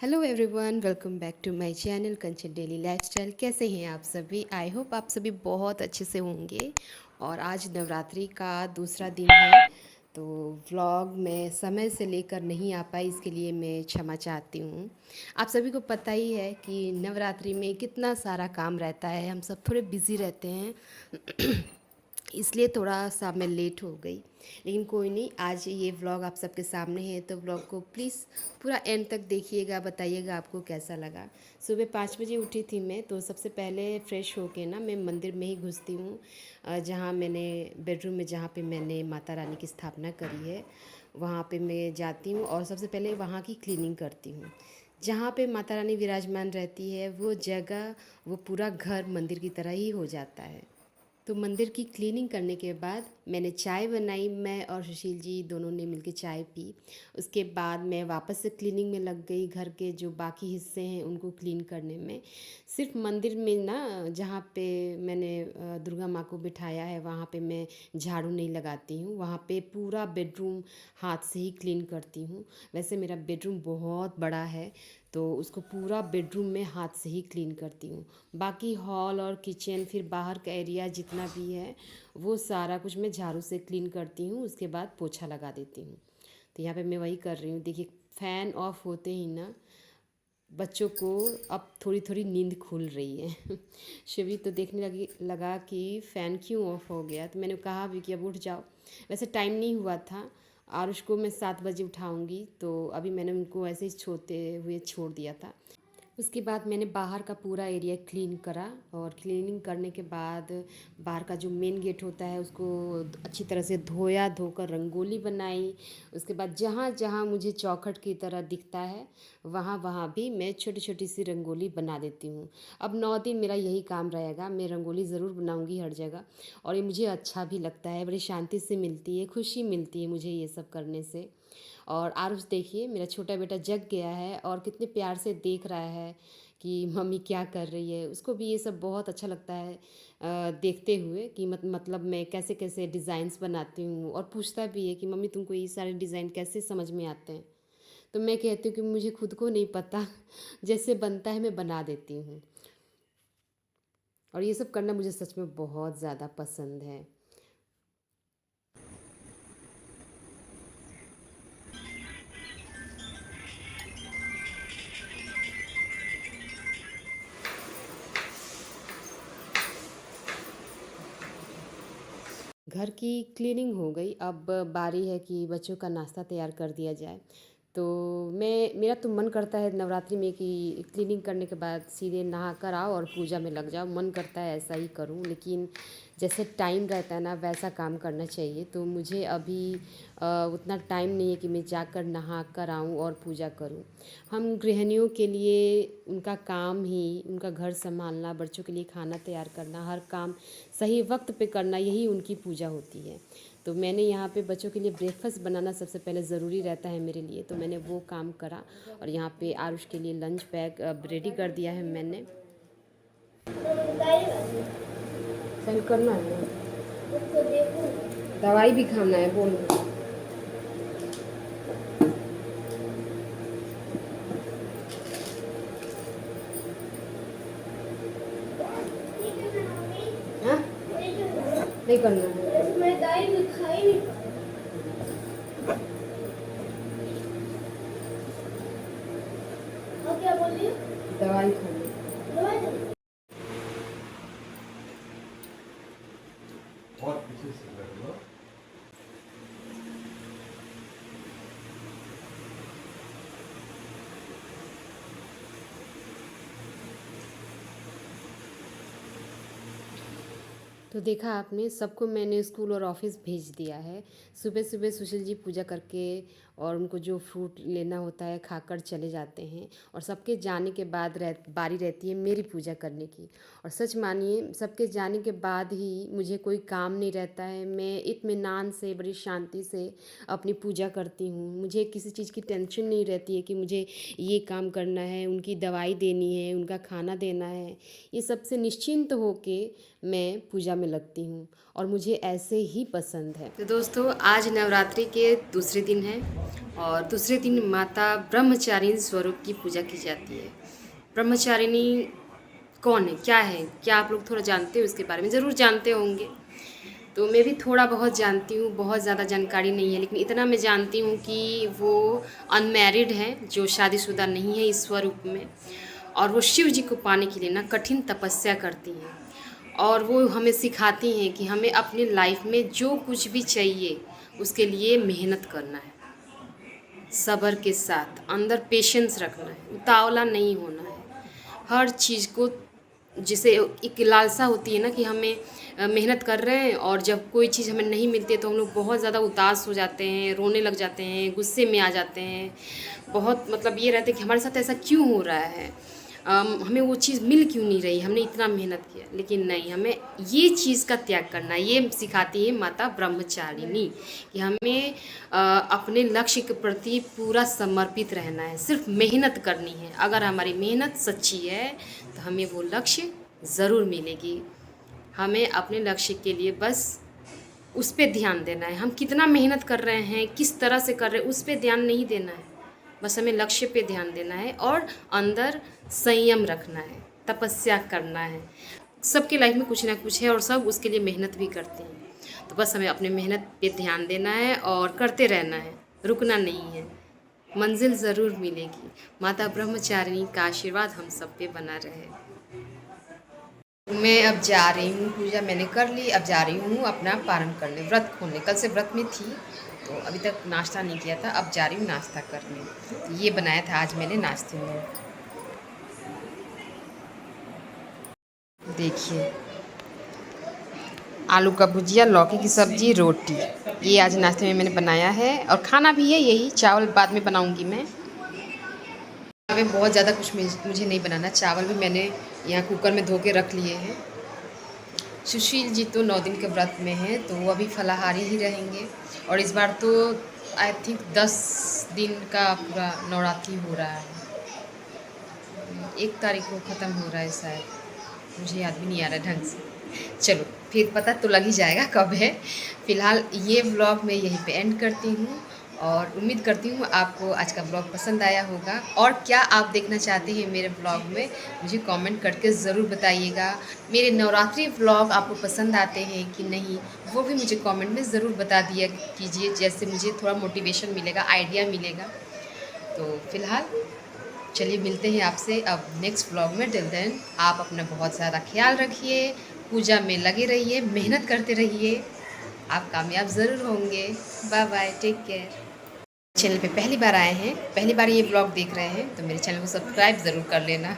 Hello everyone, welcome back to my channel Kanchan daily lifestyle. कैसे हैं आप सभी? आई होप आप सभी बहुत अच्छे से होंगे। और आज नवरात्रि का दूसरा दिन है, तो व्लॉग में समय से लेकर नहीं आ पाई, इसके लिए मैं क्षमा चाहती हूँ। आप सभी को पता ही है कि नवरात्रि में कितना सारा काम रहता है, हम सब थोड़े बिज़ी रहते हैं इसलिए थोड़ा सा मैं लेट हो गई। लेकिन कोई नहीं, आज ये व्लॉग आप सबके सामने है, तो व्लॉग को प्लीज़ पूरा एंड तक देखिएगा, बताइएगा आपको कैसा लगा। सुबह 5 बजे उठी थी मैं, तो सबसे पहले फ़्रेश होके ना मैं मंदिर में ही घुसती हूँ, जहाँ मैंने बेडरूम में, जहाँ पे मैंने माता रानी की स्थापना करी है, वहाँ पे मैं जाती हूँ और सबसे पहले वहाँ की क्लीनिंग करती हूँ। जहाँ पे माता रानी विराजमान रहती है वो जगह, वो पूरा घर मंदिर की तरह ही हो जाता है। तो मंदिर की क्लीनिंग करने के बाद मैंने चाय बनाई, मैं और सुशील जी दोनों ने मिलकर चाय पी। उसके बाद मैं वापस से क्लीनिंग में लग गई, घर के जो बाकी हिस्से हैं उनको क्लीन करने में। सिर्फ मंदिर में ना, जहाँ पे मैंने दुर्गा माँ को बिठाया है वहाँ पे मैं झाड़ू नहीं लगाती हूँ, वहाँ पे पूरा बेडरूम हाथ से ही क्लीन करती हूँ। वैसे मेरा बेडरूम बहुत बड़ा है, तो उसको पूरा बेडरूम में हाथ से ही क्लीन करती हूँ। बाकी हॉल और किचन, फिर बाहर का एरिया जितना भी है, वो सारा कुछ मैं झाड़ू से क्लीन करती हूँ, उसके बाद पोछा लगा देती हूँ। तो यहाँ पे मैं वही कर रही हूँ। देखिए, फ़ैन ऑफ होते ही ना बच्चों को अब थोड़ी थोड़ी नींद खुल रही है शिवी तो देखने लगा कि फ़ैन क्यों ऑफ हो गया, तो मैंने कहा भी कि अब उठ जाओ। वैसे टाइम नहीं हुआ था, और उसको मैं 7 बजे उठाऊंगी, तो अभी मैंने उनको ऐसे ही छोड़ते हुए छोड़ दिया था। उसके बाद मैंने बाहर का पूरा एरिया क्लीन करा, और क्लीनिंग करने के बाद बाहर का जो मेन गेट होता है उसको अच्छी तरह से धोया, धोकर रंगोली बनाई। उसके बाद जहाँ जहाँ मुझे चौखट की तरह दिखता है वहाँ वहाँ भी मैं छोटी छोटी सी रंगोली बना देती हूँ। अब 9 दिन मेरा यही काम रहेगा, मैं रंगोली ज़रूर बनाऊँगी हर जगह। और ये मुझे अच्छा भी लगता है, बड़ी शांति से मिलती है, खुशी मिलती है मुझे ये सब करने से। और आरुष देखिए, मेरा छोटा बेटा जग गया है और कितने प्यार से देख रहा है कि मम्मी क्या कर रही है। उसको भी ये सब बहुत अच्छा लगता है देखते हुए कि मतलब मैं कैसे कैसे डिज़ाइंस बनाती हूँ, और पूछता भी है कि मम्मी तुमको ये सारे डिज़ाइन कैसे समझ में आते हैं। तो मैं कहती हूँ कि मुझे खुद को नहीं पता जैसे बनता है मैं बना देती हूँ। और ये सब करना मुझे सच में बहुत ज़्यादा पसंद है। घर की क्लीनिंग हो गई, अब बारी है कि बच्चों का नाश्ता तैयार कर दिया जाए। तो मेरा तो मन करता है नवरात्रि में कि क्लीनिंग करने के बाद सीधे नहा कर आओ और पूजा में लग जाओ, मन करता है ऐसा ही करूं। लेकिन जैसे टाइम रहता है ना, वैसा काम करना चाहिए, तो मुझे अभी उतना टाइम नहीं है कि मैं जाकर नहा कर आऊँ और पूजा करूँ। हम गृहिणियों के लिए उनका काम ही, उनका घर संभालना, बच्चों के लिए खाना तैयार करना, हर काम सही वक्त पे करना, यही उनकी पूजा होती है। तो मैंने यहाँ पे बच्चों के लिए ब्रेकफास्ट बनाना सबसे पहले ज़रूरी रहता है मेरे लिए, तो मैंने वो काम करा। और यहाँ पे आरुष के लिए लंच पैक रेडी कर दिया है मैंने। सेंड करना है, दवाई भी खाना है, बोल। हाँ, नहीं करना है, मैं दवाई भी खाई नहीं। और क्या बोल रही हो? दवाई खाना। दवाई और पीछे से कर लो। तो देखा आपने, सबको मैंने स्कूल और ऑफिस भेज दिया है। सुबह सुबह सुशील जी पूजा करके और उनको जो फ्रूट लेना होता है खाकर चले जाते हैं, और सबके जाने के बाद बारी रहती है मेरी पूजा करने की। और सच मानिए, सबके जाने के बाद ही मुझे कोई काम नहीं रहता है, मैं इत्मीनान से, बड़ी शांति से अपनी पूजा करती हूँ। मुझे किसी चीज़ की टेंशन नहीं रहती है कि मुझे ये काम करना है, उनकी दवाई देनी है, उनका खाना देना है। ये सबसे निश्चिंत होके मैं पूजा में लगती हूँ और मुझे ऐसे ही पसंद है। तो दोस्तों, आज नवरात्रि के दूसरे दिन है और दूसरे दिन माता ब्रह्मचारिणी स्वरूप की पूजा की जाती है। ब्रह्मचारिणी कौन है, क्या है, क्या आप लोग थोड़ा जानते हो इसके बारे में? ज़रूर जानते होंगे। तो मैं भी थोड़ा बहुत जानती हूँ, बहुत ज़्यादा जानकारी नहीं है, लेकिन इतना मैं जानती हूँ कि वो अनमैरिड हैं, जो शादीशुदा नहीं है इस स्वरूप में, और वो शिव जी को पाने के लिए ना कठिन तपस्या करती हैं और वो हमें सिखाती हैं कि हमें अपनी लाइफ में जो कुछ भी चाहिए उसके लिए मेहनत करना है, सब्र के साथ अंदर पेशेंस रखना है, उतावला नहीं होना है। हर चीज़ को, जिसे एक लालसा होती है ना कि हमें मेहनत कर रहे हैं और जब कोई चीज़ हमें नहीं मिलती है तो हम लोग बहुत ज़्यादा उदास हो जाते हैं, रोने लग जाते हैं, गुस्से में आ जाते हैं। बहुत मतलब ये रहता है कि हमारे साथ ऐसा क्यों हो रहा है, हमें वो चीज़ मिल क्यों नहीं रही, हमने इतना मेहनत किया। लेकिन नहीं, हमें ये चीज़ का त्याग करना है। ये सिखाती है माता ब्रह्मचारिणी कि हमें अपने लक्ष्य के प्रति पूरा समर्पित रहना है, सिर्फ मेहनत करनी है। अगर हमारी मेहनत सच्ची है तो हमें वो लक्ष्य ज़रूर मिलेगी। हमें अपने लक्ष्य के लिए बस उस पे ध्यान देना है। हम कितना मेहनत कर रहे हैं, किस तरह से कर रहे हैं, उस पे ध्यान नहीं देना है। बस हमें लक्ष्य पे ध्यान देना है और अंदर संयम रखना है, तपस्या करना है। सबके लाइफ में कुछ ना कुछ है और सब उसके लिए मेहनत भी करते हैं। तो बस हमें अपने मेहनत पे ध्यान देना है और करते रहना है, रुकना नहीं है। मंजिल ज़रूर मिलेगी। माता ब्रह्मचारिणी का आशीर्वाद हम सब पे बना रहे। मैं अब जा रही हूँ, पूजा मैंने कर ली, अब जा रही हूँ अपना पारण करने, व्रत खोलने। कल से व्रत में थी तो अभी तक नाश्ता नहीं किया था, अब जा रही हूँ नाश्ता करने। ये बनाया था आज मैंने नाश्ते में, देखिए, आलू का भुजिया, लौकी की सब्जी, रोटी। ये आज नाश्ते में मैंने बनाया है और खाना भी है यही, चावल बाद में बनाऊँगी मैं। में बहुत ज़्यादा कुछ मुझे नहीं बनाना। चावल भी मैंने यहाँ कुकर में धो के रख लिए हैं। सुशील जी तो 9 दिन के व्रत में हैं तो वो अभी फलाहारी ही रहेंगे और इस बार तो आई थिंक 10 दिन का पूरा नवरात्रि हो रहा है। 1 तारीख को ख़त्म हो रहा है शायद, मुझे याद भी नहीं आ रहा ढंग से। चलो फिर पता तो लग ही जाएगा कब है। फ़िलहाल ये व्लॉग मैं यहीं पे एंड करती हूँ और उम्मीद करती हूँ आपको आज का ब्लॉग पसंद आया होगा। और क्या आप देखना चाहते हैं मेरे ब्लॉग में, मुझे कमेंट करके ज़रूर बताइएगा। मेरे नवरात्रि ब्लॉग आपको पसंद आते हैं कि नहीं, वो भी मुझे कमेंट में ज़रूर बता दिया कीजिए, जैसे मुझे थोड़ा मोटिवेशन मिलेगा, आइडिया मिलेगा। तो फ़िलहाल चलिए मिलते हैं आपसे अब नेक्स्ट ब्लॉग में। टिल देन आप अपना बहुत ज़्यादा ख्याल रखिए, पूजा में लगे रहिए, मेहनत करते रहिए, आप कामयाब ज़रूर होंगे। Bye bye, take care. Channel पे पहली बार आए हैं, पहली बार ये ब्लॉग देख रहे हैं तो मेरे चैनल को सब्सक्राइब ज़रूर कर लेना।